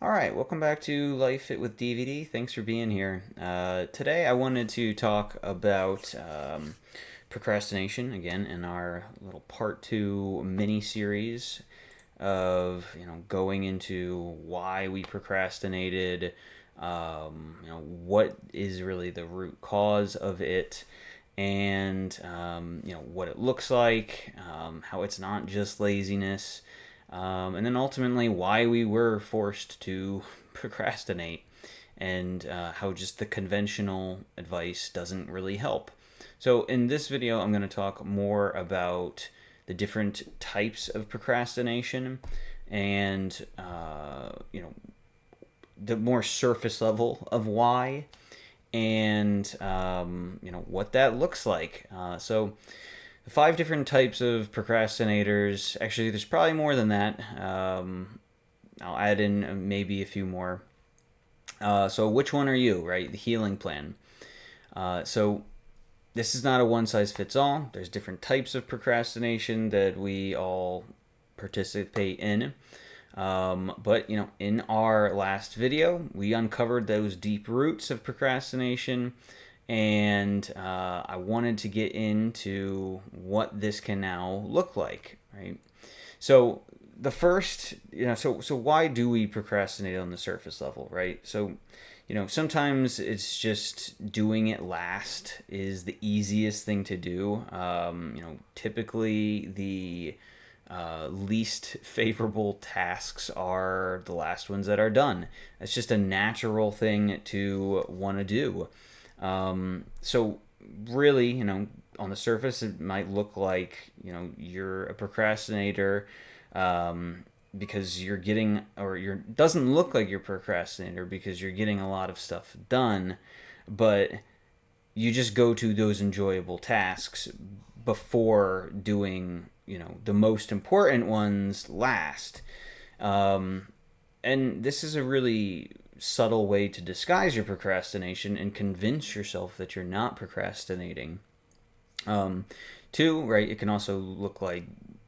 All right, welcome back to Life Fit with DVD. Thanks for being here. Today, I wanted to talk about procrastination again in our little part two mini series of going into why we procrastinated. What is really the root cause of it, and what it looks like, how it's not just laziness, and then ultimately why we were forced to procrastinate, and how just the conventional advice doesn't really help. So, in this video, I'm going to talk more about the different types of procrastination and, the more surface level of why and, what that looks like. So, five different types of procrastinators. Actually, there's probably more than that. I'll add in maybe a few more. So, which one are you, right? The healing plan. So, this is not a one size fits all. There's different types of procrastination that we all participate in. But in our last video, we uncovered those deep roots of procrastination, and I wanted to get into what this can now look like, right? So the first, so why do we procrastinate on the surface level, right? So, sometimes it's just doing it last is the easiest thing to do. Typically the least favorable tasks are the last ones that are done. It's just a natural thing to want to do. So really, on the surface, it might look like, you're a procrastinator, because you're getting, or you're, doesn't look like you're a procrastinator because you're getting a lot of stuff done, but you just go to those enjoyable tasks before doing, the most important ones last. And this is a really subtle way to disguise your procrastination and convince yourself that you're not procrastinating. Two, right, it can also look like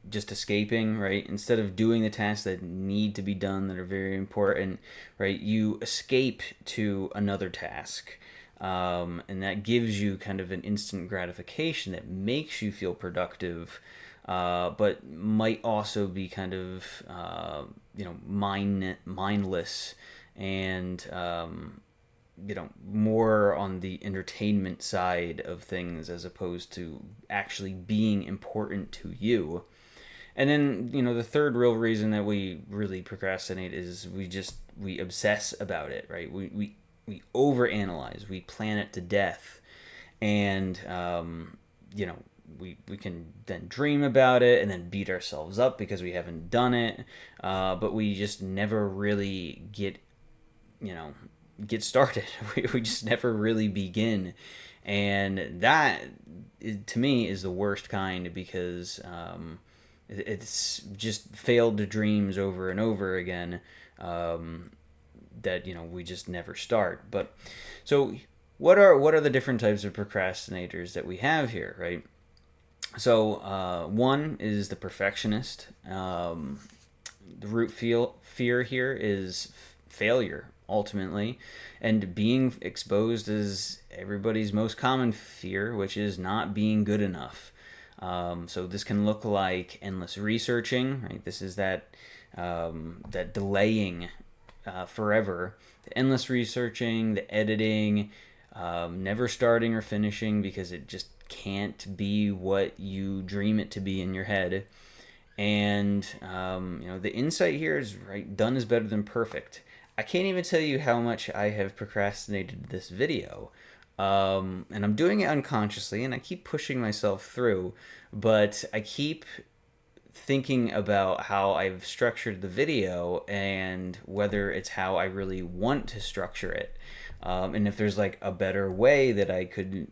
just escaping, right? Instead of doing the tasks that need to be done that are very important, right, you escape to another task. And that gives you kind of an instant gratification that makes you feel productive, but might also be kind of, mindless and, more on the entertainment side of things as opposed to actually being important to you. And then, the third real reason that we really procrastinate is we obsess about it, right? We overanalyze, we plan it to death, and we can then dream about it and then beat ourselves up because we haven't done it, but we just never really you know get started. We just never really begin, and that to me is the worst kind because it's just failed dreams over and over again, that we just never start. But so what are the different types of procrastinators that we have here, right? So one is the perfectionist. The root fear here is failure ultimately, and being exposed is everybody's most common fear, which is not being good enough. So this can look like endless researching, right? This is that delaying forever, the endless researching, the editing, never starting or finishing because it just can't be what you dream it to be in your head. And the insight here is, right, done is better than perfect. I can't even tell you how much I have procrastinated this video. And I'm doing it unconsciously, and I keep pushing myself through, but I keep thinking about how I've structured the video and whether it's how I really want to structure it. And if there's like a better way that I could,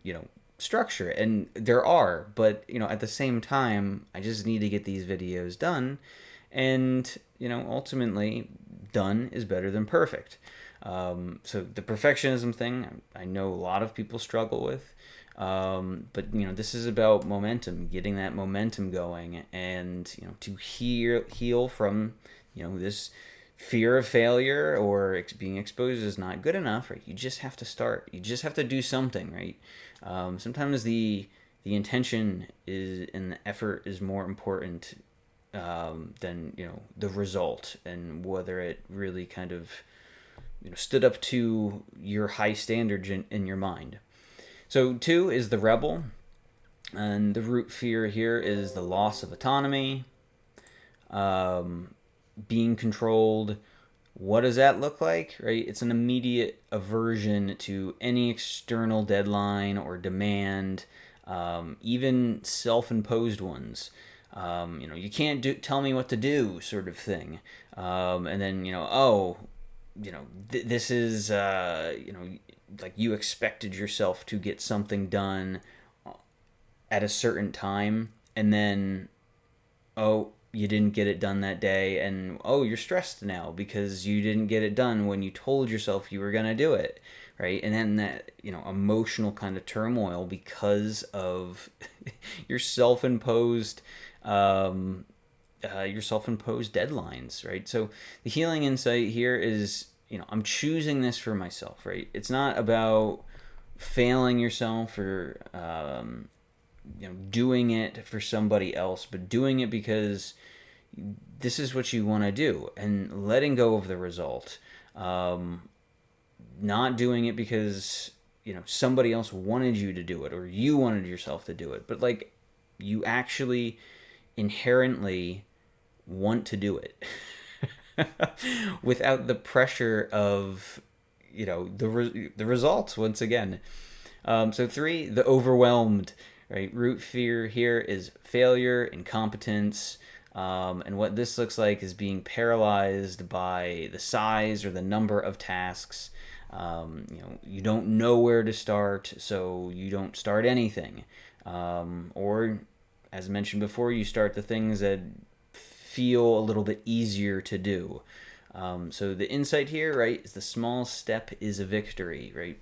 structure it. And there are, but, at the same time, I just need to get these videos done. And, ultimately, done is better than perfect. So the perfectionism thing, I know a lot of people struggle with. But this is about momentum, getting that momentum going, and to heal from this fear of failure or being exposed is not good enough, right? You just have to start. You just have to do something, right? Sometimes the intention is and the effort is more important than the result and whether it really kind of stood up to your high standards in your mind. So 2 is the rebel, and the root fear here is the loss of autonomy, being controlled. What does that look like? Right, it's an immediate aversion to any external deadline or demand, even self-imposed ones. You can't tell me what to do, sort of thing. And then this is like you expected yourself to get something done at a certain time, and then oh, you didn't get it done that day, and oh, you're stressed now because you didn't get it done when you told yourself you were going to do it, right? And then that emotional kind of turmoil because of your self-imposed deadlines, right? So the healing insight here is I'm choosing this for myself, right? It's not about failing yourself or doing it for somebody else, but doing it because this is what you want to do and letting go of the result. Not doing it because somebody else wanted you to do it or you wanted yourself to do it, but like you actually inherently want to do it without the pressure of the results once again. So 3, the overwhelmed, right? Root fear here is failure, incompetence, and what this looks like is being paralyzed by the size or the number of tasks. You don't know where to start, so you don't start anything. Or, as mentioned before, you start the things that feel a little bit easier to do. So the insight here, right, is the small step is a victory, right?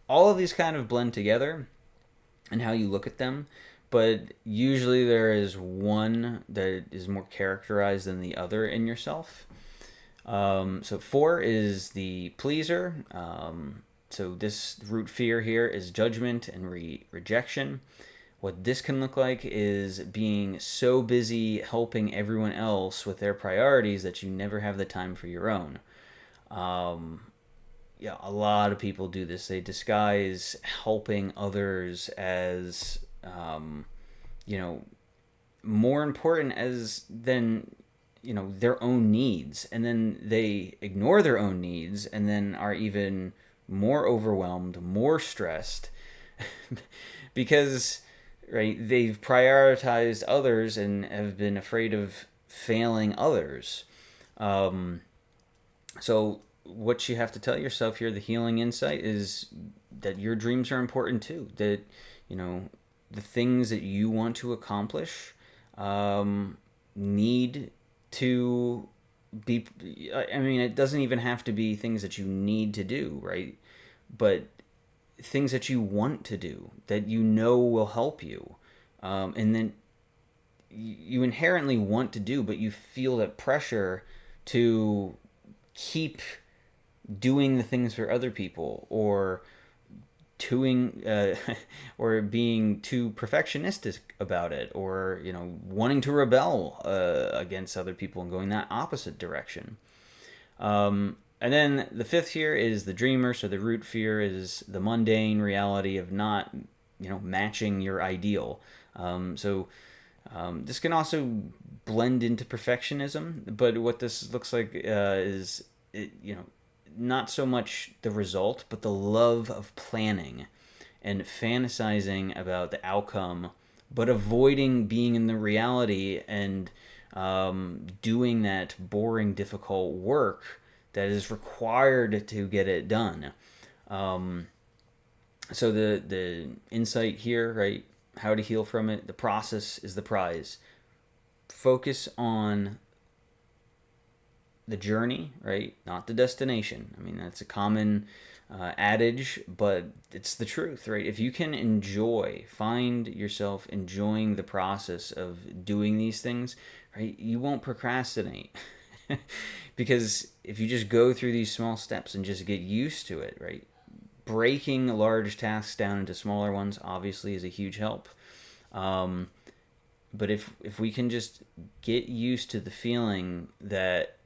All of these kind of blend together and how you look at them, but usually there is one that is more characterized than the other in yourself. So 4 is the pleaser. So this root fear here is judgment and rejection. What this can look like is being so busy helping everyone else with their priorities that you never have the time for your own. A lot of people do this. They disguise helping others as, more important than their own needs, and then they ignore their own needs, and then are even more overwhelmed, more stressed, because right they've prioritized others and have been afraid of failing others. So what you have to tell yourself here, the healing insight, is that your dreams are important too. That the things that you want to accomplish need to be. I mean, it doesn't even have to be things that you need to do, right? But things that you want to do that will help you, and then you inherently want to do, but you feel that pressure to keep doing the things for other people, or doing or being too perfectionistic about it, or wanting to rebel against other people and going that opposite direction. And then the 5th here is the dreamer. So the root fear is the mundane reality of not matching your ideal. This can also blend into perfectionism, but what this looks like is not so much the result, but the love of planning and fantasizing about the outcome, but avoiding being in the reality and doing that boring, difficult work that is required to get it done. So the insight here, right? How to heal from it. The process is the prize. Focus on the journey, right? Not the destination. I mean, that's a common adage, but it's the truth, right? If you can find yourself enjoying the process of doing these things, right, you won't procrastinate. Because if you just go through these small steps and just get used to it, right? Breaking large tasks down into smaller ones obviously is a huge help. Um, but if we can just get used to the feeling that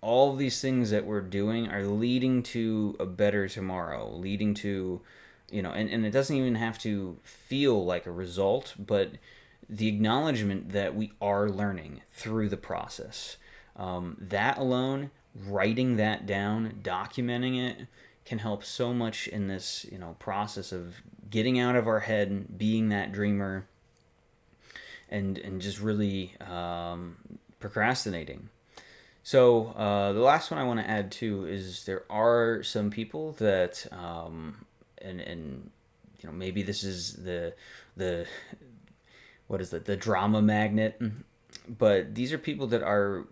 all of these things that we're doing are leading to a better tomorrow, leading to, and it doesn't even have to feel like a result, but the acknowledgement that we are learning through the process. That alone, writing that down, documenting it, can help so much in this, process of getting out of our head and being that dreamer, and just really procrastinating. So the last one I want to add too is there are some people that, and maybe this is the what is it, the drama magnet, but these are people that are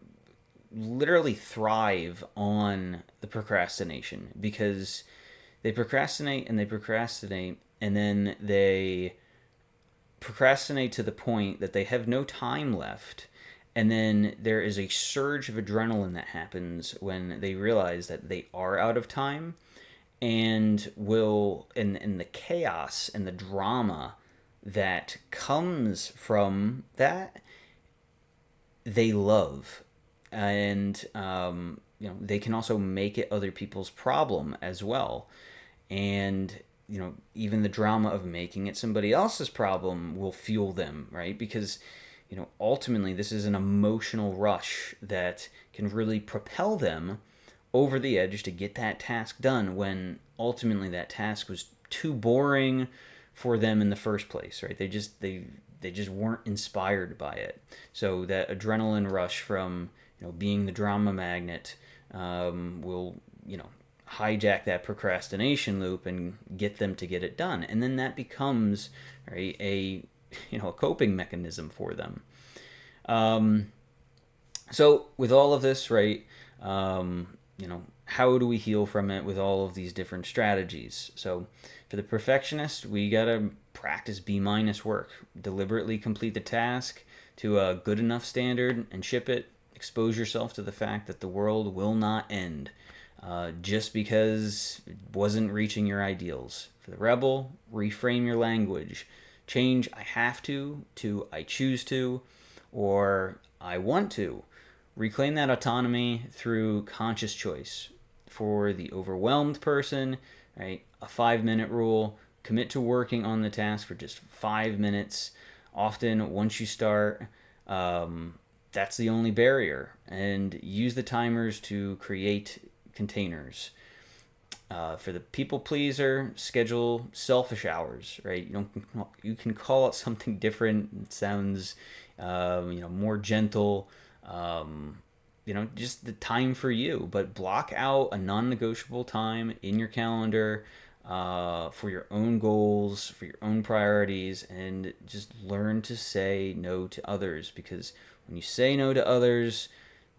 literally thrive on the procrastination because they procrastinate and they procrastinate and then they procrastinate to the point that they have no time left. And then there is a surge of adrenaline that happens when they realize that they are out of time, and the chaos and the drama that comes from that, they love. And they can also make it other people's problem as well. And even the drama of making it somebody else's problem will fuel them, right? Because ultimately this is an emotional rush that can really propel them over the edge to get that task done, when ultimately that task was too boring for them in the first place, right? They just weren't inspired by it. So that adrenaline rush from being the drama magnet will hijack that procrastination loop and get them to get it done, and then that becomes, right, a coping mechanism for them. So with all of this, right, how do we heal from it with all of these different strategies? So for the perfectionist, we gotta practice B- work. Deliberately complete the task to a good enough standard and ship it. Expose yourself to the fact that the world will not end just because it wasn't reaching your ideals. For the rebel, reframe your language. Change "I have to" "I choose to" or "I want to." Reclaim that autonomy through conscious choice. For the overwhelmed person, right, a 5-minute rule. Commit to working on the task for just 5 minutes. Often, once you start, that's the only barrier. And use the timers to create containers. For the people pleaser, schedule selfish hours. Right, you can call it something different. It sounds, more gentle. Just the time for you, but block out a non-negotiable time in your calendar for your own goals, for your own priorities, and just learn to say no to others. Because when you say no to others,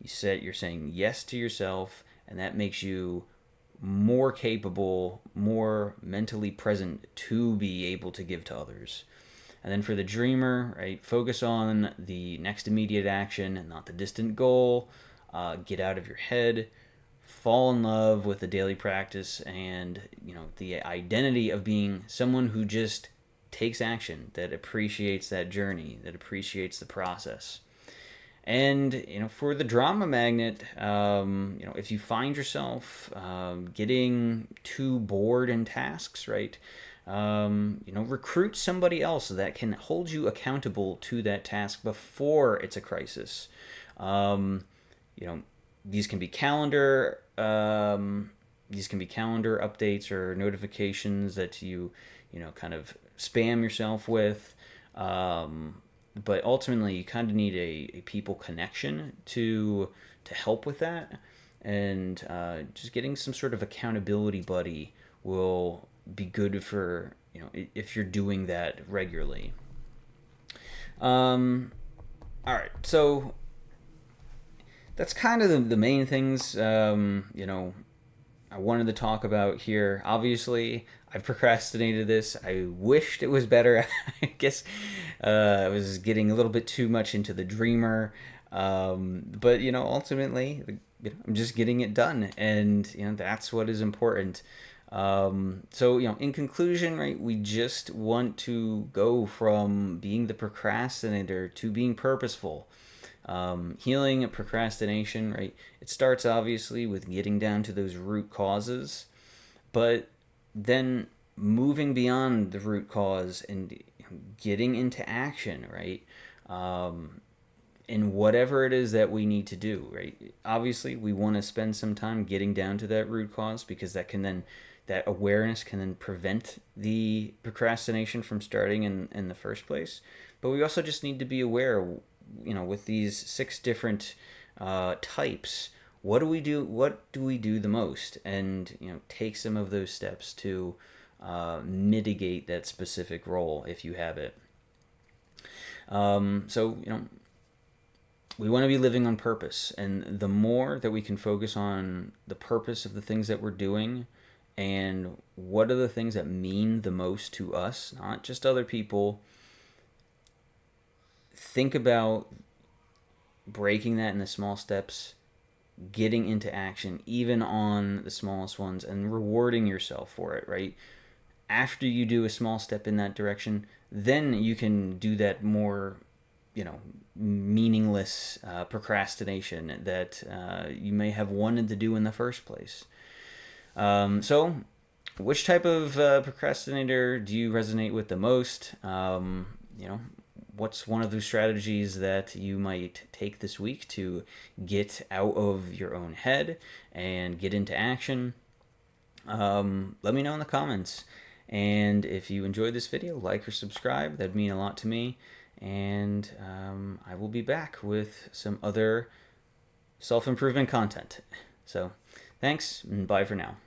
you're saying yes to yourself, and that makes you more capable, more mentally present to be able to give to others. And then for the dreamer, right, focus on the next immediate action and not the distant goal. Get out of your head. Fall in love with the daily practice and the identity of being someone who just takes action, that appreciates that journey, that appreciates the process. And for the drama magnet, if you find yourself getting too bored in tasks, right, recruit somebody else that can hold you accountable to that task before it's a crisis. Um, you know, these can be calendar. These can be calendar updates or notifications that kind of spam yourself with. But ultimately, you kind of need a people connection to help with that, and just getting some sort of accountability buddy will be good for if you're doing that regularly. All right, so that's kind of the main things I wanted to talk about here. Obviously, I've procrastinated this. I wished it was better. I guess I was getting a little bit too much into the dreamer. But ultimately, I'm just getting it done, and that's what is important. So in conclusion, right, we just want to go from being the procrastinator to being purposeful. Healing procrastination, right? It starts obviously with getting down to those root causes, but then moving beyond the root cause and getting into action, right? In whatever it is that we need to do, right? Obviously, we want to spend some time getting down to that root cause, because that awareness can then prevent the procrastination from starting in the first place. But we also just need to be aware, with these 6 different types, what do we do? What do we do the most? And take some of those steps to mitigate that specific role if you have it. So we want to be living on purpose, and the more that we can focus on the purpose of the things that we're doing, and what are the things that mean the most to us, not just other people. Think about breaking that into small steps, getting into action even on the smallest ones, and rewarding yourself for it, right? After you do a small step in that direction, then you can do that more meaningless procrastination that you may have wanted to do in the first place. So which type of procrastinator do you resonate with the most? What's one of those strategies that you might take this week to get out of your own head and get into action? Let me know in the comments. And if you enjoyed this video, like or subscribe. That'd mean a lot to me. And I will be back with some other self-improvement content. So thanks, and bye for now.